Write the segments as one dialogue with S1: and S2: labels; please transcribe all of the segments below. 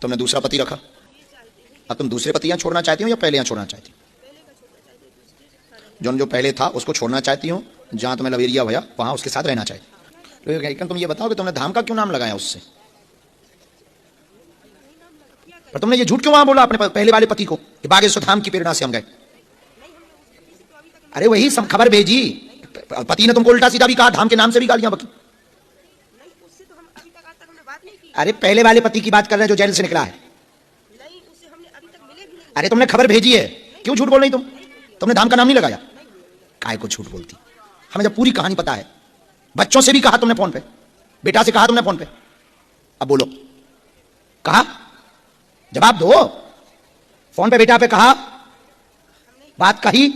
S1: तुमने दूसरा पति रखा, अब तुम दूसरे पति यहाँ छोड़ना चाहती हो या पहले यहाँ छोड़ना चाहती हो? जो पहले था उसको छोड़ना चाहती हो, जहाँ तुम्हें लवेरिया भया वहाँ उसके साथ रहना चाहिए। तो तुम ये बताओ कि तुमने धाम का क्यों नाम लगाया उससे? पर तुमने ये झूठ क्यों वहां बोला अपने पहले वाले पति को कि बागेश्वर धाम की प्रेरणा से हम गए? अरे वही सब खबर भेजी, पति ने तुमको उल्टा सीधा भी कहा, धाम के नाम से भी गालियां बकी। अरे पहले वाले पति की बात कर रहे हैं जो जेल से निकला है। अरे तुमने खबर भेजी है, क्यों झूठ बोल रही तुमने धाम का नाम नहीं लगाया? काय को झूठ बोलती? हमें जब पूरी कहानी पता है। बच्चों से भी कहा तुमने फोन पे, बेटा से कहा तुमने फोन पे, अब बोलो, कहा? जवाब दो। फोन पे बेटा पे कहा, बात कही?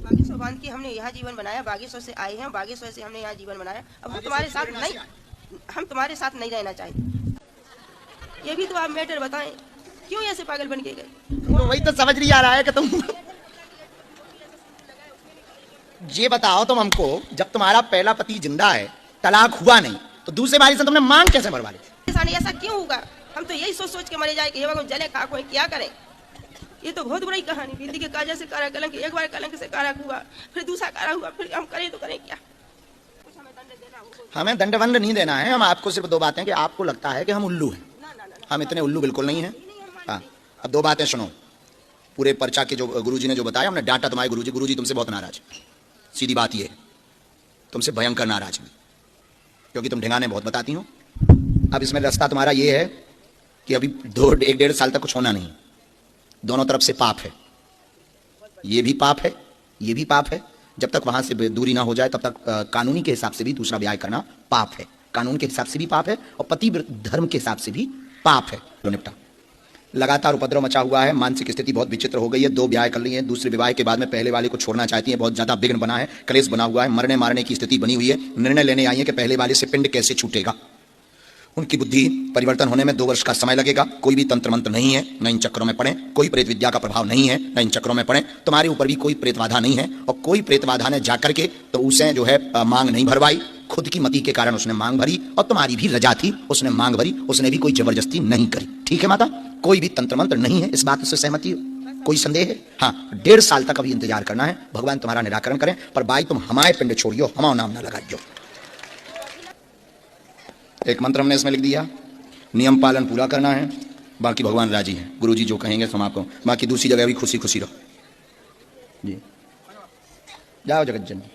S2: बागेश्वर बांध के हमने यहाँ जीवन बनाया, बागेश्वर से आए हैं, बागेश्वर से हमने यहाँ जीवन बनाया। अब हम तुम्हारे साथ नहीं, हम तुम्हारे साथ नहीं रहना चाहते। ये भी तो आप मैटर बताएं, क्यों ऐसे पागल बन के गए?
S1: तो वही तो समझ नहीं आ रहा है कि तुम ये बताओ तुम हमको, जब तुम्हारा पहला पति जिंदा है, तलाक हुआ नहीं, तो दूसरे बारी से तुमने मांग कैसे भरवा ली?
S2: ऐसा क्यों होगा? हम तो यही सोच सोच के मरे जाए कि ये जले खाक हो, क्या करें? ये तो बहुत बड़ी कहानी। बिल्ली के काजा से कारा कलंक, एक बार कलंक से कारा हुआ, फिर दूसरा कारा हुआ, फिर हम करें तो करें क्या?
S1: हमें दंड वंड नहीं देना है, हम आपको सिर्फ दो बातें कि आपको लगता है कि हम उल्लू हैं। हम इतने उल्लू बिल्कुल नहीं हैं। हाँ, अब दो बातें सुनो। पूरे पर्चा के जो गुरुजी ने जो बताया, हमने डांटा तुम्हारे गुरुजी तुमसे बहुत नाराज। सीधी बात ये, तुमसे भयंकर नाराज हैं, क्योंकि तुम ढिंगाने बहुत बताती हो। अब इसमें रास्ता तुम्हारा ये है कि अभी 1-1.5 साल तक कुछ होना नहीं। दोनों तरफ से पाप है, ये भी पाप है, ये भी पाप है। जब तक वहां से दूरी ना हो जाए तब तक कानूनी के हिसाब से भी दूसरा ब्याह करना पाप है, कानून के हिसाब से भी पाप है और पति धर्म के हिसाब से भी पाप है। तो निपटा। लगातार उपद्रव मचा हुआ है, मानसिक स्थिति बहुत विचित्र हो गई है। 2 ब्याह कर ली है, दूसरे विवाह के बाद में पहले वाले को छोड़ना चाहती है। बहुत ज्यादा विघ्न बना है, क्लेश बना हुआ है, मरने मारने की स्थिति बनी हुई है। निर्णय लेने आई है कि पहले वाले से पिंड कैसे छूटेगा। उनकी बुद्धि परिवर्तन होने में 2 वर्ष का समय लगेगा। कोई भी तंत्र मंत्र नहीं है, न इन चक्रों में पड़े। कोई प्रेत विद्या का प्रभाव नहीं है, न इन चक्रों में पड़े। तुम्हारे ऊपर भी कोई प्रेत बाधा नहीं है, और कोई प्रेत बाधा ने जाकर के तो उसे जो है मांग नहीं भरवाई। खुद की मति के कारण उसने मांग भरी, और तुम्हारी भी रजा थी, उसने मांग भरी। उसने भी कोई जबरदस्ती नहीं करी। ठीक है माता, कोई भी तंत्र मंत्र नहीं है, इस बात से सहमति हो? कोई संदेह है? हाँ, 1.5 साल तक अभी इंतजार करना है। भगवान तुम्हारा निराकरण करें, पर भाई तुम हमारे पिंड छोड़ियो, हमारा नाम ना लगाइयो। एक मंत्र हमने इसमें लिख दिया, नियम पालन पूरा करना है, बाकी भगवान राजी है। गुरुजी जो कहेंगे हम आपको, बाकी दूसरी जगह भी खुशी खुशी रहो जी। जाओ जगत जननी।